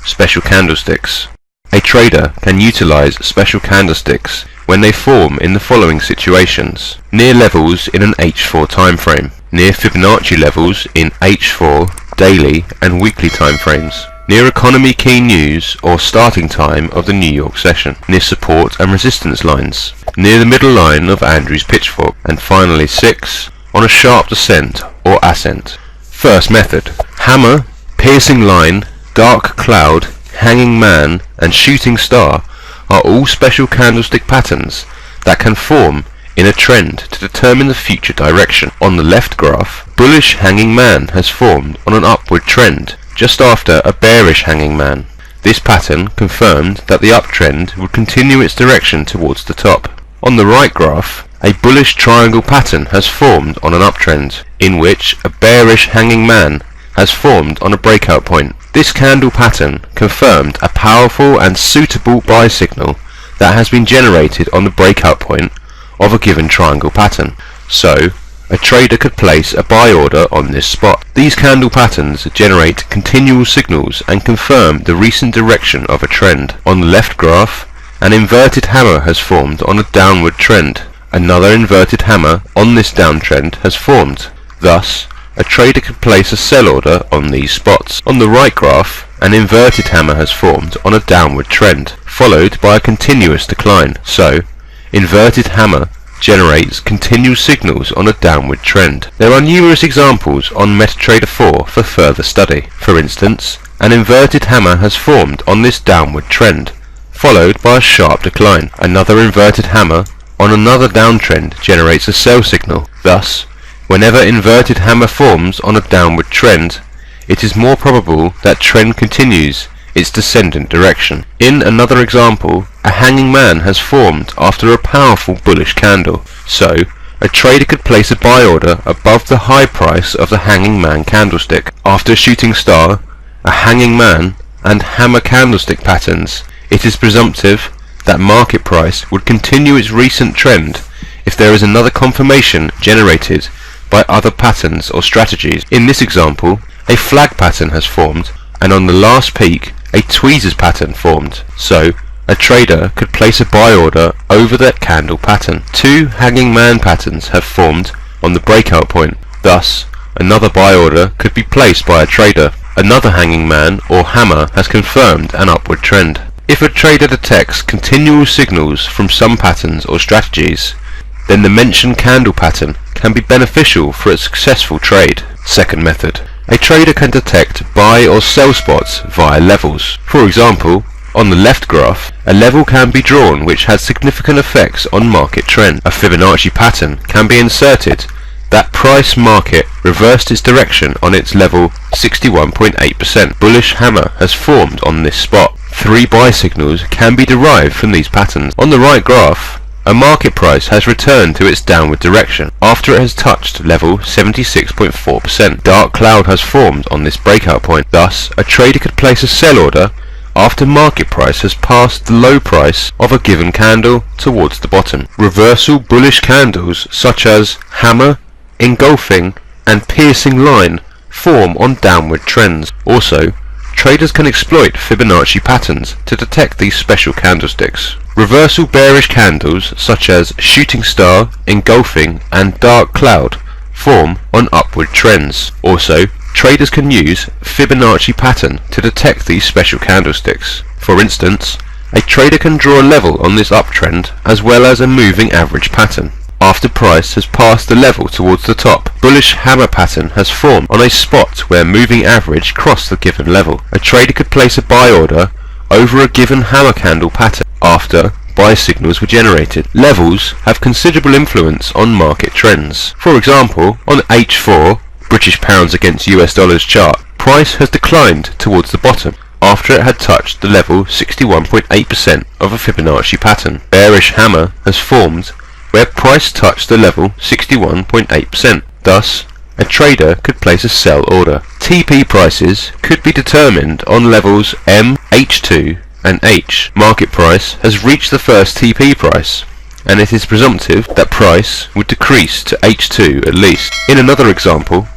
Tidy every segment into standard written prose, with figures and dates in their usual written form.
Special candlesticks. A trader can utilize special candlesticks when they form in the following situations: near levels in an H4 timeframe, near Fibonacci levels in H4 daily and weekly timeframes, near economy key news or starting time of the New York session, near support and resistance lines, near the middle line of Andrew's pitchfork, and finally 6, on a sharp descent or ascent. First method: hammer, piercing line, dark cloud, hanging man and shooting star are all special candlestick patterns that can form in a trend to determine the future direction. On the left graph, bullish hanging man has formed on an upward trend just after a bearish hanging man. This pattern confirmed that the uptrend would continue its direction towards the top. On the right graph, a bullish triangle pattern has formed on an uptrend, in which a bearish hanging man has formed on a breakout point. This candle pattern confirmed a powerful and suitable buy signal that has been generated on the breakout point of a given triangle pattern, so a trader could place a buy order on this spot. These candle patterns generate continual signals and confirm the recent direction of a trend. On the left graph, an inverted hammer has formed on a downward trend. Another inverted hammer on this downtrend has formed. Thus, a trader could place a sell order on these spots. On the right graph, an inverted hammer has formed on a downward trend, followed by a continuous decline. So, inverted hammer generates continual signals on a downward trend. There are numerous examples on MetaTrader 4 for further study. For instance, an inverted hammer has formed on this downward trend, followed by a sharp decline. Another inverted hammer on another downtrend generates a sell signal. Thus, whenever inverted hammer forms on a downward trend, it is more probable that trend continues its descendant direction. In another example, a hanging man has formed after a powerful bullish candle, so a trader could place a buy order above the high price of the hanging man candlestick. After shooting star, a hanging man and hammer candlestick patterns, it is presumptive that market price would continue its recent trend if there is another confirmation generated by other patterns or strategies. In this example, a flag pattern has formed, and on the last peak a tweezers pattern formed, so a trader could place a buy order over that candle pattern. 2 hanging man patterns have formed on the breakout point, thus another buy order could be placed by a trader. Another hanging man or hammer has confirmed an upward trend. If a trader detects continual signals from some patterns or strategies, then the mentioned candle pattern can be beneficial for a successful trade. Second method: a trader can detect buy or sell spots via levels. For example, on the left graph, a level can be drawn which has significant effects on market trend. A Fibonacci pattern can be inserted that price market reversed its direction on its level 61.8%. Bullish hammer has formed on this spot. 3 buy signals can be derived from these patterns. On the right graph, a market price has returned to its downward direction after it has touched level 76.4%. Dark cloud has formed on this breakout point. Thus, a trader could place a sell order after market price has passed the low price of a given candle towards the bottom. Reversal bullish candles such as hammer, engulfing and piercing line form on downward trends. Also, traders can exploit Fibonacci patterns to detect these special candlesticks. Reversal bearish candles such as shooting star, engulfing and dark cloud form on upward trends. Also, traders can use Fibonacci pattern to detect these special candlesticks. For instance, a trader can draw a level on this uptrend as well as a moving average pattern. After price has passed the level towards the top, bullish hammer pattern has formed on a spot where moving average crossed the given level. A trader could place a buy order over a given hammer candle pattern after buy signals were generated. Levels have considerable influence on market trends. For example, on H4, British pounds against US dollars chart, price has declined towards the bottom after it had touched the level 61.8% of a Fibonacci pattern. Bearish hammer has formed where price touched the level 61.8%. Thus, a trader could place a sell order. TP prices could be determined on levels M, H2 and H. Market price has reached the first TP price, and it is presumptive that price would decrease to H2 at least. In another example,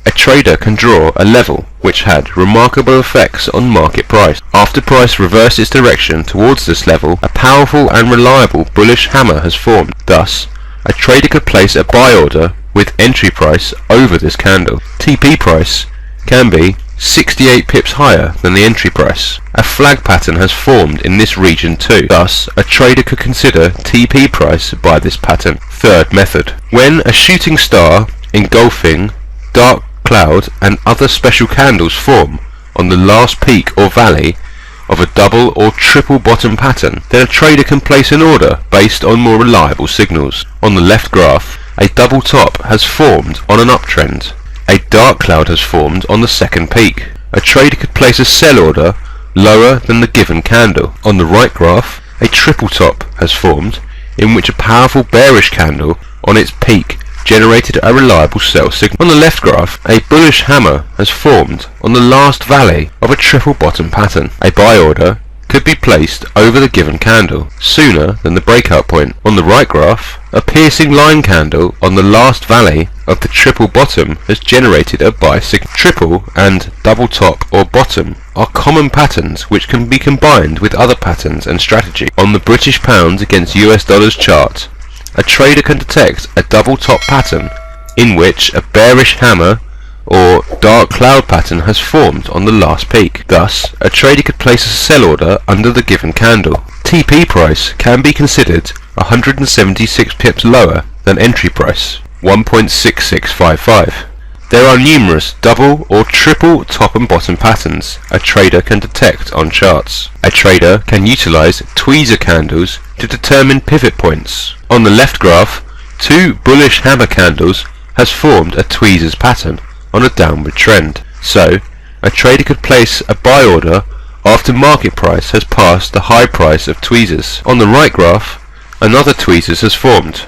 A trader can draw a level which had remarkable effects on market price. After price reversed its direction towards this level, a powerful and reliable bullish hammer has formed. Thus, a trader could place a buy order with entry price over this candle. TP price can be 68 pips higher than the entry price. A flag pattern has formed in this region too. Thus, a trader could consider TP price by this pattern. Third method. When a shooting star engulfing dark cloud and other special candles form on the last peak or valley of a double or triple bottom pattern, then a trader can place an order based on more reliable signals. On the left graph, a double top has formed on an uptrend. A dark cloud has formed on the second peak. A trader could place a sell order lower than the given candle. On the right graph, a triple top has formed in which a powerful bearish candle on its peak generated a reliable sell signal. On the left graph, a bullish hammer has formed on the last valley of a triple bottom pattern. A buy order could be placed over the given candle sooner than the breakout point. On the right graph, a piercing line candle on the last valley of the triple bottom has generated a buy signal. Triple and double top or bottom are common patterns which can be combined with other patterns and strategy. On the British pound against US dollars chart, a trader can detect a double top pattern in which a bearish hammer or dark cloud pattern has formed on the last peak. Thus, a trader could place a sell order under the given candle. TP price can be considered 176 pips lower than entry price, 1.6655. There are numerous double or triple top and bottom patterns a trader can detect on charts. A trader can utilize tweezer candles to determine pivot points. On the left graph, two bullish hammer candles has formed a tweezers pattern on a downward trend. So, a trader could place a buy order after market price has passed the high price of tweezers. On the right graph, another tweezers has formed,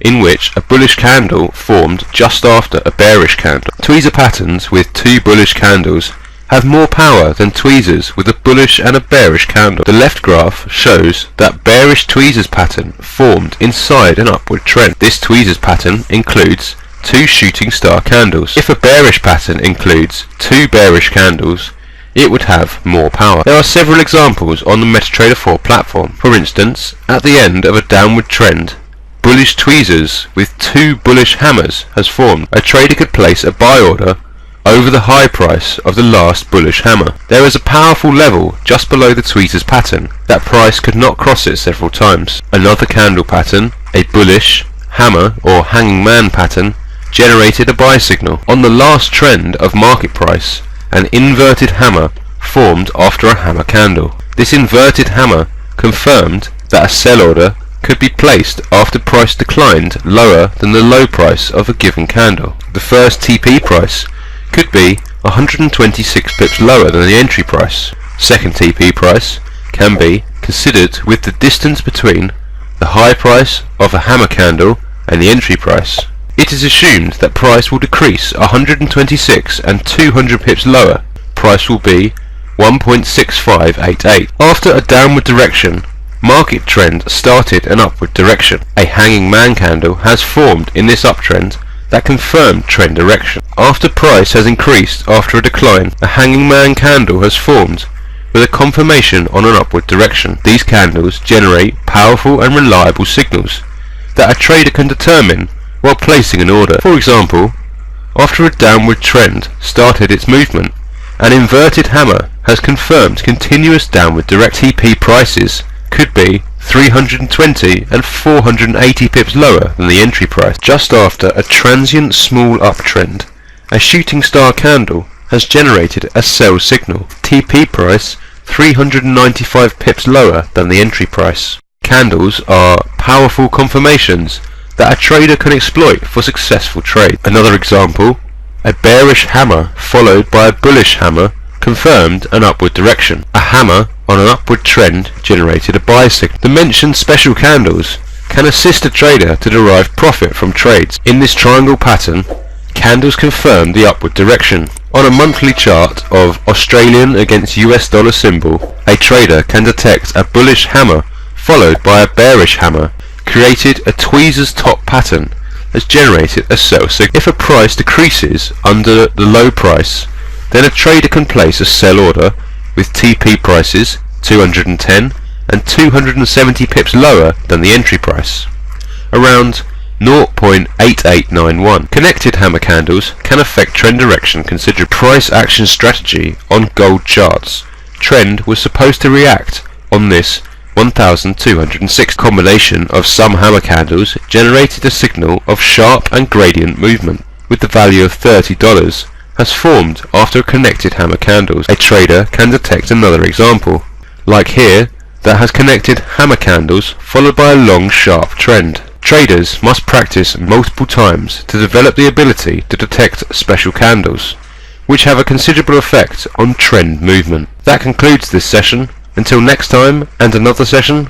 in which a bullish candle formed just after a bearish candle. Tweezer patterns with two bullish candles have more power than tweezers with a bullish and a bearish candle. The left graph shows that bearish tweezers pattern formed inside an upward trend. This tweezers pattern includes two shooting star candles. If a bearish pattern includes two bearish candles, it would have more power. There are several examples on the MetaTrader 4 platform. For instance, at the end of a downward trend, bullish tweezers with two bullish hammers has formed. A trader could place a buy order over the high price of the last bullish hammer. There is a powerful level just below the tweezers pattern. That price could not cross it several times. Another candle pattern, a bullish hammer or hanging man pattern, generated a buy signal. On the last trend of market price, an inverted hammer formed after a hammer candle. This inverted hammer confirmed that a sell order could be placed after price declined lower than the low price of a given candle. The first TP price could be 126 pips lower than the entry price. Second TP price can be considered with the distance between the high price of a hammer candle and the entry price. It is assumed that price will decrease 126 and 200 pips lower. Price will be 1.6588. After a downward direction, market trend started an upward direction. A hanging man candle has formed in this uptrend that confirmed trend direction. After price has increased after a decline, a hanging man candle has formed with a confirmation on an upward direction. These candles generate powerful and reliable signals that a trader can determine while placing an order. For example, after a downward trend started its movement, an inverted hammer has confirmed continuous downward direct. TP prices could be 320 and 480 pips lower than the entry price. Just after a transient small uptrend, a shooting star candle has generated a sell signal. TP price 395 pips lower than the entry price. Candles are powerful confirmations that a trader can exploit for successful trade. Another example, a bearish hammer followed by a bullish hammer confirmed an upward direction. A hammer on an upward trend generated a buy signal. The mentioned special candles can assist a trader to derive profit from trades. In this triangle pattern, candles confirm the upward direction. On a monthly chart of Australian against US dollar symbol, a trader can detect a bullish hammer followed by a bearish hammer created a tweezers top pattern has generated a sell signal. If a price decreases under the low price, then a trader can place a sell order with TP prices 210 and 270 pips lower than the entry price, around 0.8891. Connected hammer candles can affect trend direction considering price action strategy on gold charts. Trend was supposed to react on this 1206 combination of some hammer candles generated a signal of sharp and gradient movement, with the value of $30 has formed after a connected hammer candles. A trader can detect another example, like here, that has connected hammer candles followed by a long sharp trend. Traders must practice multiple times to develop the ability to detect special candles, which have a considerable effect on trend movement. That concludes this session. Until next time and another session.